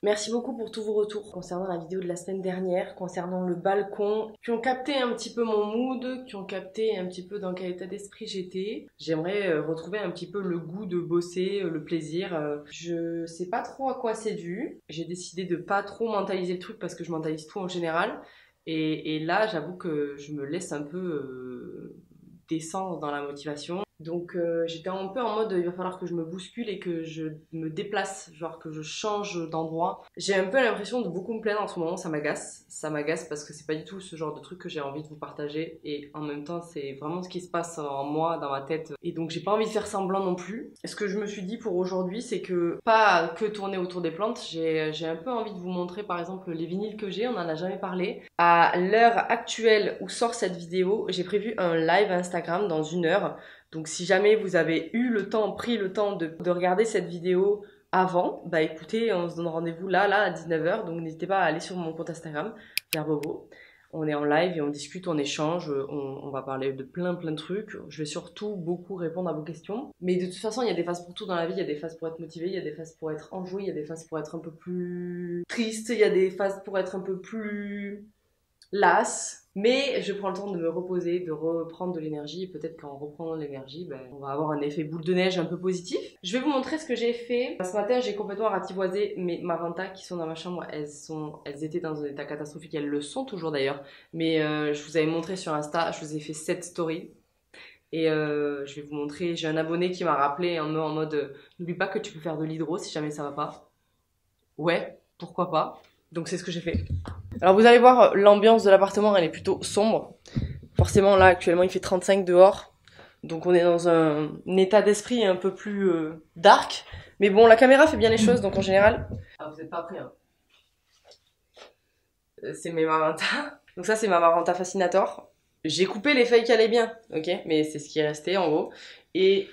Merci beaucoup pour tous vos retours concernant la vidéo de la semaine dernière, concernant le balcon, qui ont capté un petit peu mon mood, qui ont capté un petit peu dans quel état d'esprit j'étais. J'aimerais retrouver un petit peu le goût de bosser, le plaisir. Je sais pas trop à quoi c'est dû. J'ai décidé de pas trop mentaliser le truc parce que je mentalise tout en général. Et là, j'avoue que je me laisse un peu descendre dans la motivation. Donc j'étais un peu en mode il va falloir que je me bouscule et que je me déplace, genre que je change d'endroit. J'ai un peu l'impression de beaucoup me plaindre en ce moment, ça m'agace parce que c'est pas du tout ce genre de truc que j'ai envie de vous partager et en même temps c'est vraiment ce qui se passe en moi, dans ma tête et donc j'ai pas envie de faire semblant non plus. Ce que je me suis dit pour aujourd'hui c'est que pas que tourner autour des plantes, j'ai un peu envie de vous montrer par exemple les vinyles que j'ai, on en a jamais parlé. À l'heure actuelle où sort cette vidéo, j'ai prévu un live Instagram dans 1 heure. Donc si jamais vous avez pris le temps de regarder cette vidéo avant, bah écoutez, on se donne rendez-vous là à 19 h. Donc n'hésitez pas à aller sur mon compte Instagram, Pierre Bobo. On est en live et on discute, on échange, on va parler de plein de trucs. Je vais surtout beaucoup répondre à vos questions. Mais de toute façon, il y a des phases pour tout dans la vie. Il y a des phases pour être motivé, il y a des phases pour être enjoué, il y a des phases pour être un peu plus triste, il y a des phases pour être un peu plus lasse. Mais je prends le temps de me reposer, de reprendre de l'énergie et peut-être qu'en reprenant de l'énergie, on va avoir un effet boule de neige un peu positif. Je vais vous montrer ce que j'ai fait. Ce matin, j'ai complètement ratiboisé mes marantas qui sont dans ma chambre. Elles étaient dans un état catastrophique, elles le sont toujours d'ailleurs. Mais je vous avais montré sur Insta, je vous ai fait 7 stories. Et je vais vous montrer, j'ai un abonné qui m'a rappelé en mode n'oublie pas que tu peux faire de l'hydro si jamais ça va pas. Ouais, pourquoi pas. Donc c'est ce que j'ai fait. Alors vous allez voir, l'ambiance de l'appartement elle est plutôt sombre. Forcément là actuellement il fait 35 dehors. Donc on est dans un état d'esprit un peu plus dark. Mais bon, la caméra fait bien les choses donc en général... Ah vous êtes pas prêts hein. C'est mes marantas. Donc ça c'est ma maranta fascinator. J'ai coupé les feuilles qui allaient bien, ok, mais c'est ce qui est resté en gros. Et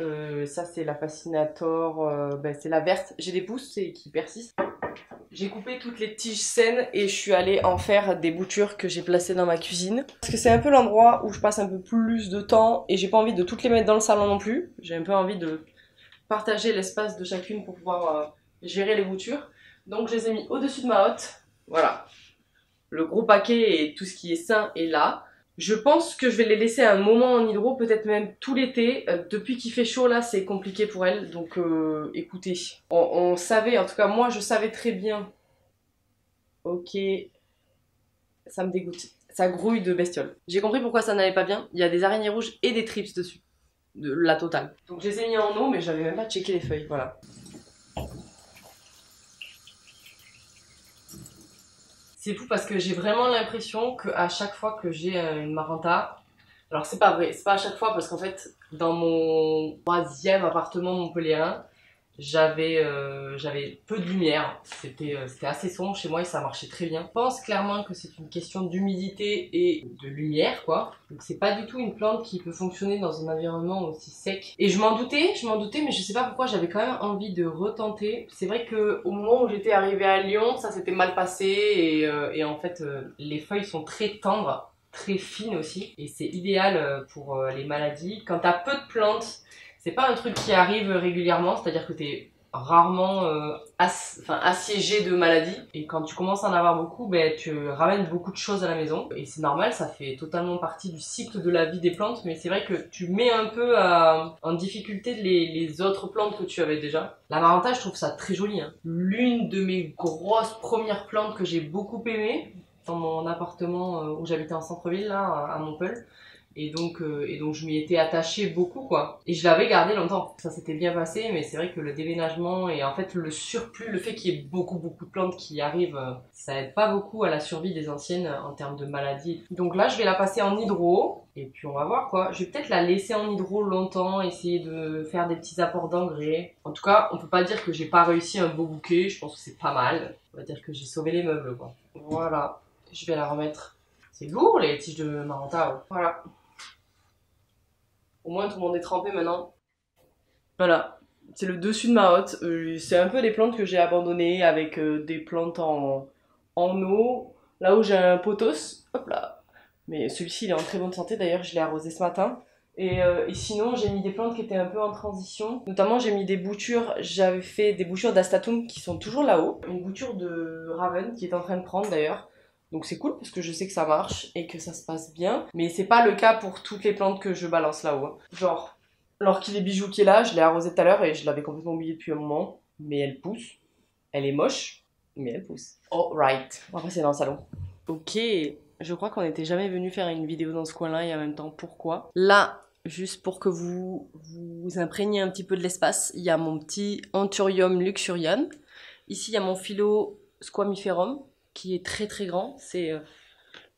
ça c'est la fascinator, c'est la verte. J'ai des pousses qui persistent. J'ai coupé toutes les tiges saines et je suis allée en faire des boutures que j'ai placées dans ma cuisine. Parce que c'est un peu l'endroit où je passe un peu plus de temps et j'ai pas envie de toutes les mettre dans le salon non plus. J'ai un peu envie de partager l'espace de chacune pour pouvoir gérer les boutures. Donc je les ai mis au-dessus de ma hotte. Voilà. Le gros paquet et tout ce qui est sain est là. Je pense que je vais les laisser un moment en hydro, peut-être même tout l'été. Depuis qu'il fait chaud là, c'est compliqué pour elles. Donc écoutez, on savait, en tout cas moi je savais très bien. Ok, ça me dégoûte. Ça grouille de bestiole. J'ai compris pourquoi ça n'allait pas bien. Il y a des araignées rouges et des trips dessus. De la totale. Donc je les ai mis en eau mais j'avais même pas checké les feuilles, voilà. C'est fou parce que j'ai vraiment l'impression qu'à chaque fois que j'ai une maranta, alors c'est pas vrai, c'est pas à chaque fois parce qu'en fait dans mon 3e appartement montpelliérain, j'avais peu de lumière, c'était assez sombre chez moi et ça marchait très bien. Je pense clairement que c'est une question d'humidité et de lumière quoi. Donc c'est pas du tout une plante qui peut fonctionner dans un environnement aussi sec. Et je m'en doutais mais je sais pas pourquoi j'avais quand même envie de retenter. C'est vrai que au moment où j'étais arrivée à Lyon, ça s'était mal passé et en fait les feuilles sont très tendres, très fines aussi et c'est idéal pour les maladies. Quand t'as peu de plantes, c'est pas un truc qui arrive régulièrement, c'est-à-dire que t'es rarement assiégé de maladies. Et quand tu commences à en avoir beaucoup, tu ramènes beaucoup de choses à la maison. Et c'est normal, ça fait totalement partie du cycle de la vie des plantes. Mais c'est vrai que tu mets un peu en difficulté les autres plantes que tu avais déjà. La maranta, je trouve ça très joli. Hein. L'une de mes grosses premières plantes que j'ai beaucoup aimées dans mon appartement où j'habitais en centre-ville, là, à Montpellier. Et donc je m'y étais attachée beaucoup quoi. Et je l'avais gardé longtemps. Ça s'était bien passé, mais c'est vrai que le déménagement et en fait le surplus, le fait qu'il y ait beaucoup de plantes qui arrivent, ça aide pas beaucoup à la survie des anciennes en termes de maladies. Donc là je vais la passer en hydro, et puis on va voir quoi. Je vais peut-être la laisser en hydro longtemps, essayer de faire des petits apports d'engrais. En tout cas, on peut pas dire que j'ai pas réussi un beau bouquet, je pense que c'est pas mal. On va dire que j'ai sauvé les meubles quoi. Voilà, je vais la remettre. C'est lourd les tiges de maranta, ouais. Voilà. Au moins tout le monde est trempé maintenant. Voilà, c'est le dessus de ma hotte. C'est un peu des plantes que j'ai abandonnées avec des plantes en eau. Là où j'ai un pothos, hop là. Mais celui-ci il est en très bonne santé, d'ailleurs je l'ai arrosé ce matin. Et sinon, j'ai mis des plantes qui étaient un peu en transition. Notamment, j'ai mis des boutures. J'avais fait des boutures d'Astatum qui sont toujours là-haut. Une bouture de Raven qui est en train de prendre d'ailleurs. Donc c'est cool parce que je sais que ça marche et que ça se passe bien. Mais c'est pas le cas pour toutes les plantes que je balance là-haut. Hein. Genre, l'orchidée les bijoux qui est là, je l'ai arrosée tout à l'heure et je l'avais complètement oubliée depuis un moment. Mais elle pousse. Elle est moche, mais elle pousse. Alright. On va passer dans le salon. Ok, je crois qu'on n'était jamais venu faire une vidéo dans ce coin-là et en même temps pourquoi. Là, juste pour que vous imprégniez un petit peu de l'espace, il y a mon petit Anthurium luxurian. Ici, il y a mon Philo squamiferum qui est très très grand. C'est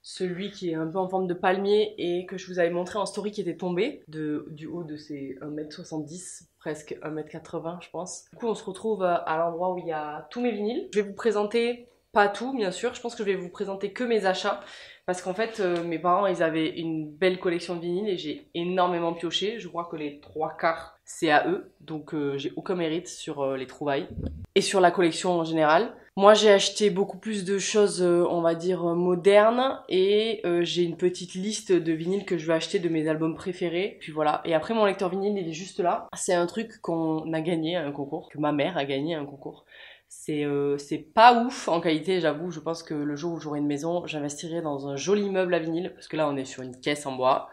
celui qui est un peu en forme de palmier et que je vous avais montré en story qui était tombé du haut de ses 1m70, presque 1m80 je pense. Du coup, on se retrouve à l'endroit où il y a tous mes vinyles. Je vais vous présenter, pas tout bien sûr, je pense que je vais vous présenter que mes achats. Parce qu'en fait, mes parents, ils avaient une belle collection de vinyles et j'ai énormément pioché. Je crois que les 3/4, c'est à eux. Donc, j'ai aucun mérite sur les trouvailles. Et sur la collection en général. Moi, j'ai acheté beaucoup plus de choses, on va dire, modernes. Et j'ai une petite liste de vinyles que je vais acheter de mes albums préférés. Puis voilà. Et après, mon lecteur vinyle, il est juste là. C'est un truc qu'on a gagné à un concours. Que ma mère a gagné à un concours. C'est pas ouf en qualité, j'avoue. Je pense que le jour où j'aurai une maison, j'investirai dans un joli meuble à vinyle. Parce que là, on est sur une caisse en bois.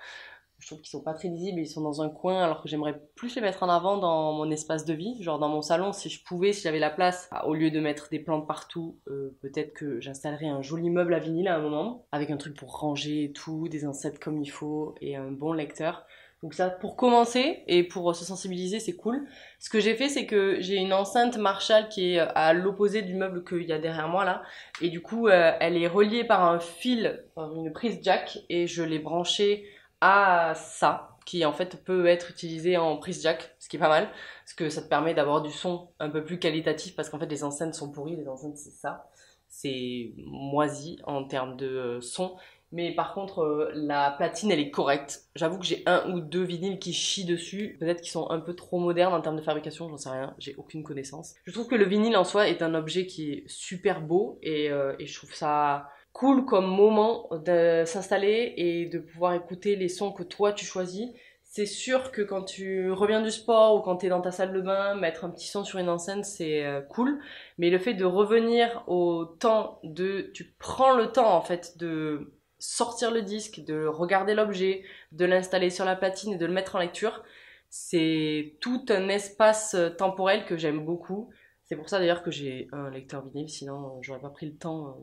Je trouve qu'ils sont pas très lisibles, ils sont dans un coin alors que j'aimerais plus les mettre en avant dans mon espace de vie. Genre dans mon salon, si je pouvais, si j'avais la place, au lieu de mettre des plantes partout, peut-être que j'installerais un joli meuble à vinyle à un moment. Avec un truc pour ranger et tout, des insectes comme il faut et un bon lecteur. Donc ça, pour commencer et pour se sensibiliser, c'est cool. Ce que j'ai fait, c'est que j'ai une enceinte Marshall qui est à l'opposé du meuble qu'il y a derrière moi là. Et du coup, elle est reliée par un fil, par une prise jack, et je l'ai branchée à ça, qui en fait peut être utilisé en prise jack, ce qui est pas mal, parce que ça te permet d'avoir du son un peu plus qualitatif, parce qu'en fait les enceintes sont pourries, les enceintes c'est ça. C'est moisi en termes de son. Mais par contre, la platine, elle est correcte. J'avoue que j'ai un ou deux vinyles qui chient dessus. Peut-être qu'ils sont un peu trop modernes en termes de fabrication, j'en sais rien. J'ai aucune connaissance. Je trouve que le vinyle en soi est un objet qui est super beau et je trouve ça cool comme moment de s'installer et de pouvoir écouter les sons que toi tu choisis. C'est sûr que quand tu reviens du sport ou quand t'es dans ta salle de bain, mettre un petit son sur une enceinte, c'est cool. Mais le fait de revenir au temps de... Tu prends le temps en fait de sortir le disque, de regarder l'objet, de l'installer sur la platine et de le mettre en lecture. C'est tout un espace temporel que j'aime beaucoup. C'est pour ça d'ailleurs que j'ai un lecteur vinyle, sinon j'aurais pas pris le temps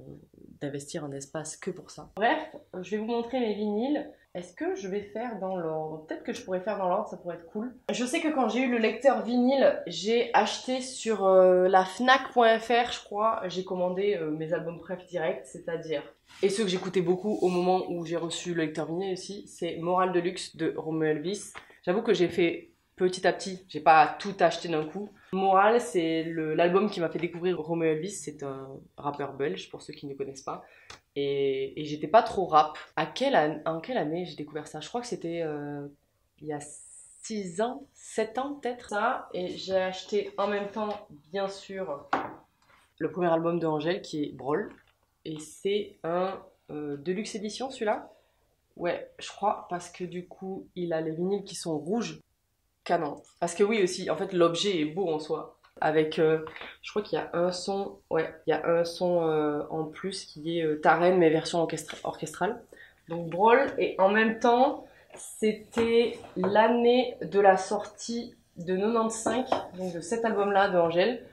d'investir un espace que pour ça. Bref, je vais vous montrer mes vinyles. Est-ce que je vais faire dans l'ordre? Peut-être que je pourrais faire dans l'ordre, ça pourrait être cool. Je sais que quand j'ai eu le lecteur vinyle, j'ai acheté sur la Fnac.fr, je crois, j'ai commandé mes albums préf direct, c'est-à-dire... Et ceux que j'écoutais beaucoup au moment où j'ai reçu le lecteur vinyle aussi, c'est Morale de luxe de Romeo Elvis. J'avoue que j'ai fait petit à petit, j'ai pas tout acheté d'un coup. Morale, c'est l'album qui m'a fait découvrir Romeo Elvis, c'est un rappeur belge pour ceux qui ne connaissent pas. Et j'étais pas trop rap. En quelle année j'ai découvert ça? Je crois que c'était il y a 6 ans, 7 ans peut-être. Ça, et j'ai acheté en même temps, bien sûr, le premier album de Angèle qui est Brawl. Et c'est un Deluxe Edition celui-là. Ouais, je crois, parce que du coup, il a les vinyles qui sont rouges. Canon. Parce que oui aussi, en fait, l'objet est beau en soi. Avec, je crois qu'il y a un son, ouais, il y a un son en plus qui est Tarenne, mais version orchestrale. Donc Brawl, et en même temps, c'était l'année de la sortie de 95, donc de cet album-là de Angèle,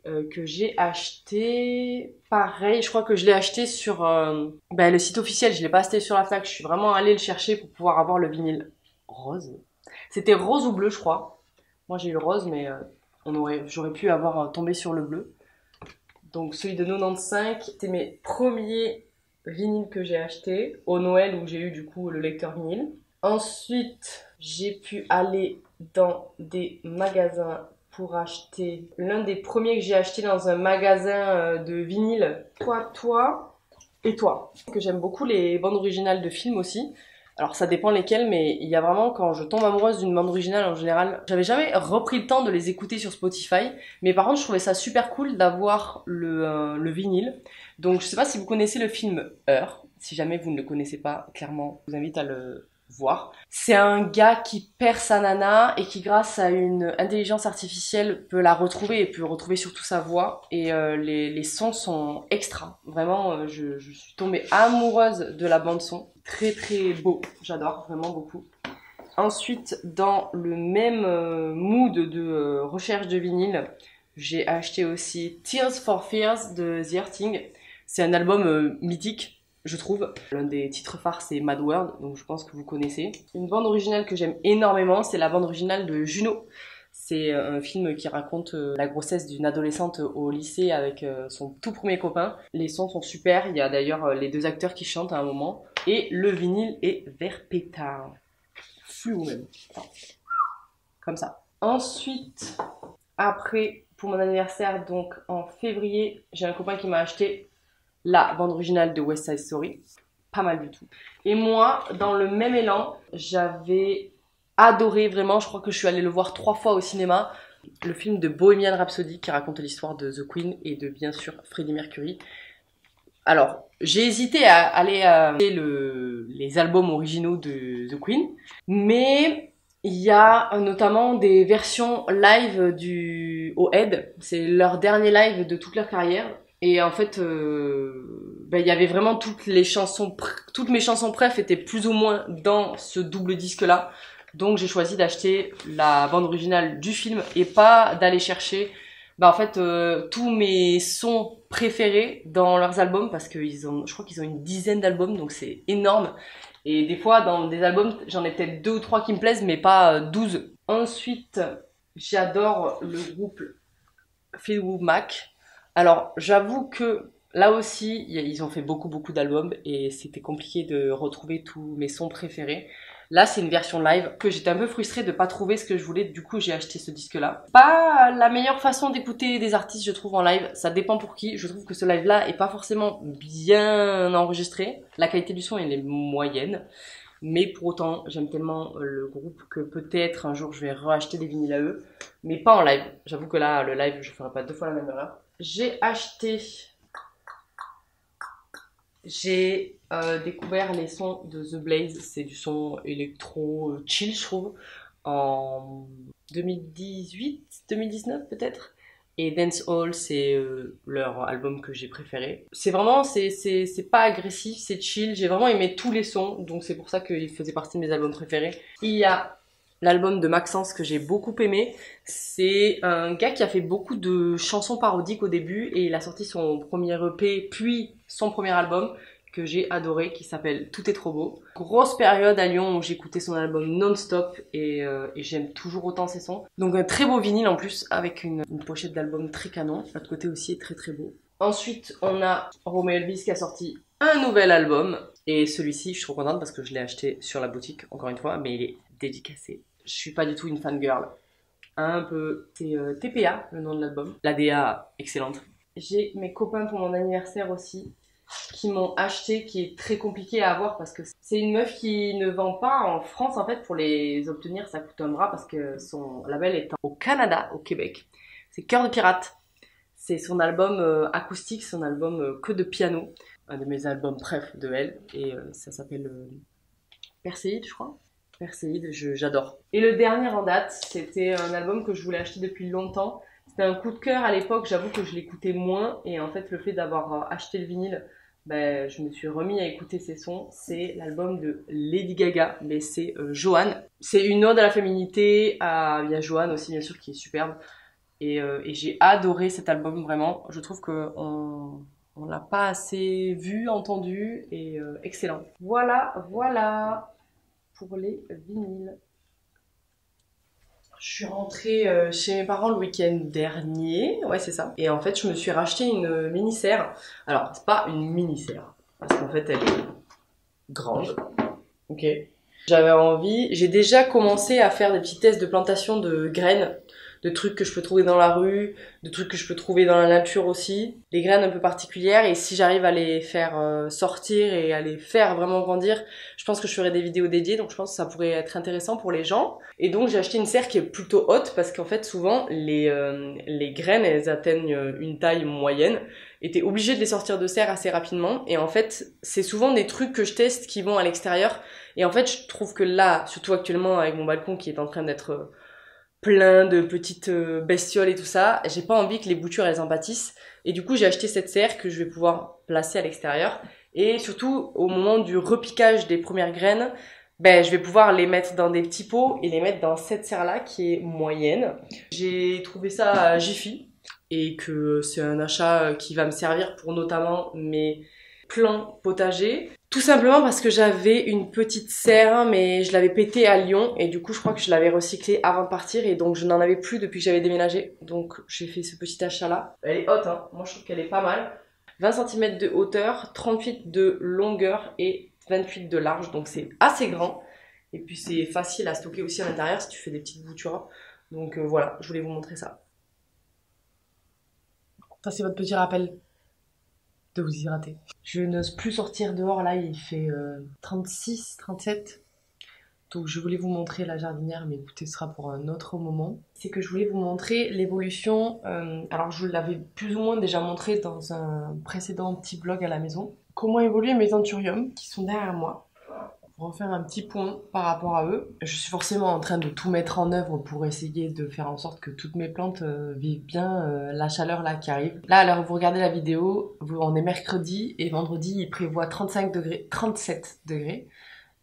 que j'ai acheté, pareil, je crois que je l'ai acheté sur le site officiel, je l'ai pas acheté sur la Fnac, je suis vraiment allée le chercher pour pouvoir avoir le vinyle rose. C'était rose ou bleu, je crois. Moi j'ai eu le rose, mais j'aurais pu avoir tombé sur le bleu. Donc celui de 95, c'était mes premiers vinyles que j'ai achetés au Noël où j'ai eu du coup le lecteur vinyle. Ensuite, j'ai pu aller dans des magasins pour acheter l'un des premiers que j'ai acheté dans un magasin de vinyle. Toi et toi. Que j'aime beaucoup les bandes originales de films aussi. Alors ça dépend lesquelles, mais il y a vraiment, quand je tombe amoureuse d'une bande originale en général, j'avais jamais repris le temps de les écouter sur Spotify, mais par contre je trouvais ça super cool d'avoir le vinyle. Donc je sais pas si vous connaissez le film Heure, si jamais vous ne le connaissez pas, clairement, je vous invite voir. C'est un gars qui perd sa nana et qui, grâce à une intelligence artificielle, peut la retrouver et peut retrouver surtout sa voix. Et les sons sont extra. Vraiment, je suis tombée amoureuse de la bande son. Très très beau, j'adore vraiment beaucoup. Ensuite, dans le même mood de recherche de vinyle, j'ai acheté aussi Tears for Fears de The Earthing. C'est un album mythique, je trouve. L'un des titres phares, c'est Mad World, donc je pense que vous connaissez. Une bande originale que j'aime énormément, c'est la bande originale de Juno. C'est un film qui raconte la grossesse d'une adolescente au lycée avec son tout premier copain. Les sons sont super, il y a d'ailleurs les deux acteurs qui chantent à un moment. Et le vinyle est vert pétard. Fluo même. Enfin, comme ça. Ensuite, après, pour mon anniversaire, donc en février, j'ai un copain qui m'a acheté la bande originale de West Side Story. Pas mal du tout. Et moi, dans le même élan, j'avais adoré vraiment, je crois que je suis allée le voir 3 fois au cinéma, le film de Bohemian Rhapsody qui raconte l'histoire de The Queen et de bien sûr Freddie Mercury. Alors, j'ai hésité à aller les albums originaux de The Queen, mais il y a notamment des versions live au Head. C'est leur dernier live de toute leur carrière. Et en fait, il y avait vraiment toutes mes chansons préf étaient plus ou moins dans ce double disque-là. Donc j'ai choisi d'acheter la bande originale du film et pas d'aller chercher tous mes sons préférés dans leurs albums, parce que je crois qu'ils ont une dizaine d'albums, donc c'est énorme. Et des fois, dans des albums, j'en ai peut-être 2 ou 3 qui me plaisent, mais pas 12. Ensuite, j'adore le groupe Fleetwood Mac. Alors, j'avoue que là aussi, ils ont fait beaucoup d'albums et c'était compliqué de retrouver tous mes sons préférés. Là, c'est une version live que j'étais un peu frustrée de pas trouver ce que je voulais. Du coup, j'ai acheté ce disque-là. Pas la meilleure façon d'écouter des artistes, je trouve, en live. Ça dépend pour qui. Je trouve que ce live-là est pas forcément bien enregistré. La qualité du son, elle est moyenne. Mais pour autant, j'aime tellement le groupe que peut-être un jour, je vais racheter des vinyles à eux. Mais pas en live. J'avoue que là, le live, je ferai pas 2 fois la même erreur. J'ai découvert les sons de The Blaze, c'est du son électro chill, je trouve, en 2018-2019 peut-être. Et Dancehall, c'est leur album que j'ai préféré. C'est vraiment, c'est pas agressif, c'est chill. J'ai vraiment aimé tous les sons, donc c'est pour ça qu'il faisait partie de mes albums préférés. Il y a l'album de Maxence que j'ai beaucoup aimé. C'est un gars qui a fait beaucoup de chansons parodiques au début et il a sorti son premier EP puis son premier album que j'ai adoré qui s'appelle Tout est trop beau. Grosse période à Lyon où j'écoutais son album non-stop et j'aime toujours autant ses sons. Donc un très beau vinyle en plus avec une pochette d'album très canon. L'autre côté aussi est très beau. Ensuite on a Romeo Elvis qui a sorti un nouvel album et celui-ci je suis trop contente parce que je l'ai acheté sur la boutique encore une fois, mais il est dédicacé. Je suis pas du tout une fangirl. Un peu. C'est TPA, le nom de l'album. La DA, excellente. J'ai mes copains pour mon anniversaire aussi, qui m'ont acheté, qui est très compliqué à avoir parce que c'est une meuf qui ne vend pas en France en fait. Pour les obtenir, ça coûte un bras parce que son label est au Canada, au Québec. C'est Cœur de Pirate. C'est son album acoustique, son album que de piano. Un de mes albums préf de elle. Et ça s'appelle Perséide, je crois. Perséide, j'adore. Et le dernier en date, c'était un album que je voulais acheter depuis longtemps. C'était un coup de cœur à l'époque, j'avoue que je l'écoutais moins. Et en fait, le fait d'avoir acheté le vinyle, je me suis remis à écouter ses sons. C'est l'album de Lady Gaga, mais c'est Joanne. C'est une ode à la féminité, il y a Joanne aussi bien sûr qui est superbe. Et j'ai adoré cet album vraiment. Je trouve qu'on l'a pas assez vu, entendu et excellent. Voilà pour les vinyles. Je suis rentrée chez mes parents le week-end dernier, ouais c'est ça. Et en fait je me suis racheté une mini-serre. Alors c'est pas une mini-serre, parce qu'en fait elle est grande. Ok. J'avais envie, j'ai déjà commencé à faire des petits tests de plantation de graines, de trucs que je peux trouver dans la rue, de trucs que je peux trouver dans la nature aussi, des graines un peu particulières, et si j'arrive à les faire sortir et à les faire vraiment grandir, je pense que je ferai des vidéos dédiées, donc je pense que ça pourrait être intéressant pour les gens. Et donc j'ai acheté une serre qui est plutôt haute, parce qu'en fait souvent les graines elles atteignent une taille moyenne, Et t'es obligé de les sortir de serre assez rapidement. Et en fait, c'est souvent des trucs que je teste qui vont à l'extérieur. Et en fait, je trouve que là, surtout actuellement avec mon balcon qui est en train d'être plein de petites bestioles et tout ça, j'ai pas envie que les boutures elles en pâtissent. Et du coup, j'ai acheté cette serre que je vais pouvoir placer à l'extérieur. Et surtout, au moment du repiquage des premières graines, ben, je vais pouvoir les mettre dans des petits pots et les mettre dans cette serre-là qui est moyenne. J'ai trouvé ça à Jiffy et que c'est un achat qui va me servir pour notamment mes plants potagers. Tout simplement parce que j'avais une petite serre, mais je l'avais pétée à Lyon et du coup je crois que je l'avais recyclée avant de partir et donc je n'en avais plus depuis que j'avais déménagé. Donc j'ai fait ce petit achat-là. Elle est haute, hein. Moi je trouve qu'elle est pas mal. 20 cm de hauteur, 38 de longueur et 28 de large, donc c'est assez grand. Et puis c'est facile à stocker aussi à l'intérieur si tu fais des petites boutures. Donc voilà, je voulais vous montrer ça. Ça c'est votre petit rappel de vous hydrater. Je n'ose plus sortir dehors, là il fait 36, 37. Donc je voulais vous montrer la jardinière, mais écoutez, ce sera pour un autre moment. C'est que je voulais vous montrer l'évolution, alors je vous l'avais plus ou moins déjà montré dans un précédent petit vlog à la maison. Comment évoluer mes anthuriums qui sont derrière moi. Pour refaire un petit point par rapport à eux. Je suis forcément en train de tout mettre en œuvre pour essayer de faire en sorte que toutes mes plantes vivent bien la chaleur là qui arrive. Là, alors vous regardez la vidéo, on est mercredi et vendredi il prévoit 35 degrés, 37 degrés.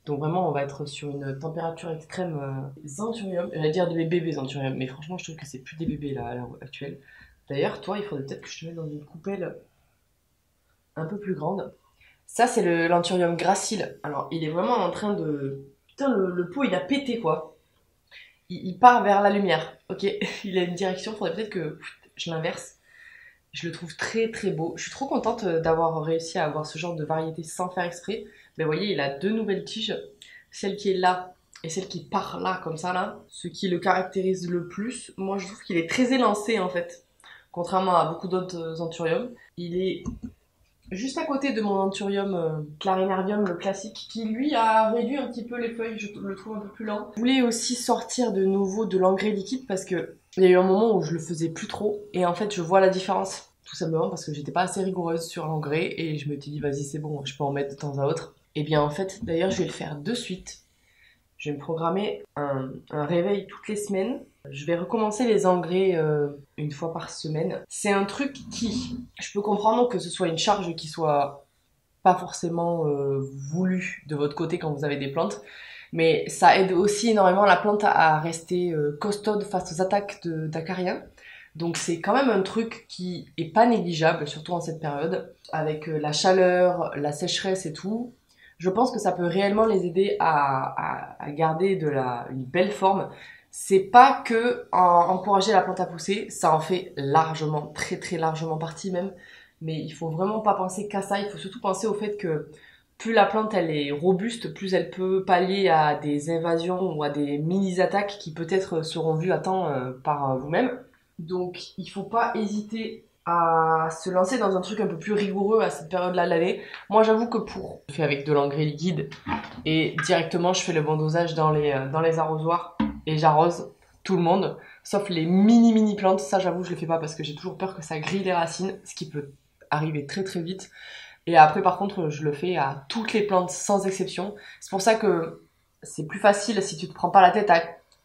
Donc vraiment on va être sur une température extrême. Les anthuriums, j'allais dire des bébés anthuriums, mais franchement je trouve que c'est plus des bébés là à l'heure actuelle. D'ailleurs toi il faudrait peut-être que je te mette dans une coupelle un peu plus grande. Ça, c'est l'anthurium gracile. Alors, il est vraiment en train de... Putain, le pot, il a pété, quoi. Il part vers la lumière. Ok, il a une direction, faudrait peut-être que je l'inverse. Je le trouve très, très beau. Je suis trop contente d'avoir réussi à avoir ce genre de variété sans faire exprès. Mais vous voyez, il a deux nouvelles tiges. Celle qui est là et celle qui part là, comme ça, là. Ce qui le caractérise le plus. Moi, je trouve qu'il est très élancé, en fait. Contrairement à beaucoup d'autres anthuriums. Il est... juste à côté de mon anthurium clarinervium, le classique, qui lui a réduit un petit peu les feuilles, je le trouve un peu plus lent. Je voulais aussi sortir de nouveau de l'engrais liquide parce que il y a eu un moment où je le faisais plus trop et en fait je vois la différence. Tout simplement parce que j'étais pas assez rigoureuse sur l'engrais et je me suis dit vas-y c'est bon, je peux en mettre de temps à autre. Et bien en fait d'ailleurs je vais le faire de suite. Je vais me programmer un réveil toutes les semaines. Je vais recommencer les engrais une fois par semaine. C'est un truc qui, je peux comprendre que ce soit une charge qui soit pas forcément voulue de votre côté quand vous avez des plantes, mais ça aide aussi énormément la plante à rester costaude face aux attaques d'acariens. Donc c'est quand même un truc qui est pas négligeable, surtout en cette période, avec la chaleur, la sécheresse et tout. Je pense que ça peut réellement les aider à garder une belle forme. C'est pas que encourager la plante à pousser, ça en fait largement, très très largement partie même. Mais il faut vraiment pas penser qu'à ça, il faut surtout penser au fait que plus la plante elle est robuste, plus elle peut pallier à des invasions ou à des mini-attaques qui peut-être seront vues à temps par vous-même. Donc il faut pas hésiter à se lancer dans un truc un peu plus rigoureux à cette période-là de l'année. Moi j'avoue que je fais avec de l'engrais liquide et directement je fais le bon dosage dans les arrosoirs et j'arrose tout le monde, sauf les mini plantes, ça j'avoue je le fais pas parce que j'ai toujours peur que ça grille les racines, ce qui peut arriver très très vite. Et après par contre je le fais à toutes les plantes sans exception. C'est pour ça que c'est plus facile si tu te prends pas la tête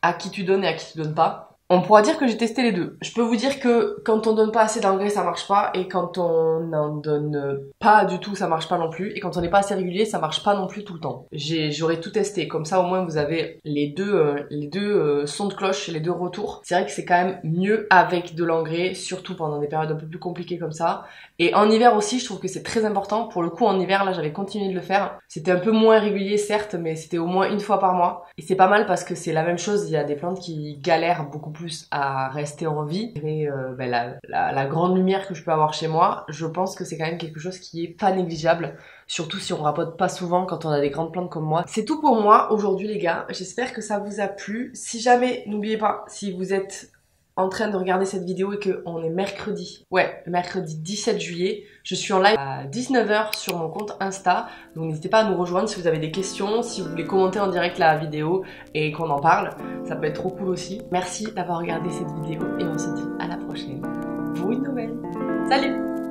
à qui tu donnes et à qui tu donnes pas. On pourra dire que j'ai testé les deux. Je peux vous dire que quand on donne pas assez d'engrais, ça marche pas, et quand on n'en donne pas du tout, ça marche pas non plus, et quand on n'est pas assez régulier, ça marche pas non plus tout le temps. J'aurais tout testé, comme ça au moins vous avez les deux sons de cloche, les deux retours. C'est vrai que c'est quand même mieux avec de l'engrais, surtout pendant des périodes un peu plus compliquées comme ça. Et en hiver aussi, je trouve que c'est très important. Pour le coup, en hiver, là, j'avais continué de le faire. C'était un peu moins régulier, certes, mais c'était au moins une fois par mois. Et c'est pas mal parce que c'est la même chose. Il y a des plantes qui galèrent beaucoup plus à rester en vie. Et la grande lumière que je peux avoir chez moi, je pense que c'est quand même quelque chose qui est pas négligeable. Surtout si on rapote pas souvent quand on a des grandes plantes comme moi. C'est tout pour moi aujourd'hui, les gars. J'espère que ça vous a plu. Si jamais, n'oubliez pas, si vous êtes en train de regarder cette vidéo et qu'on est mercredi, mercredi 17 juillet, je suis en live à 19 h sur mon compte Insta, donc n'hésitez pas à nous rejoindre si vous avez des questions, si vous voulez commenter en direct la vidéo et qu'on en parle, ça peut être trop cool aussi. Merci d'avoir regardé cette vidéo et on se dit à la prochaine pour une nouvelle. Salut!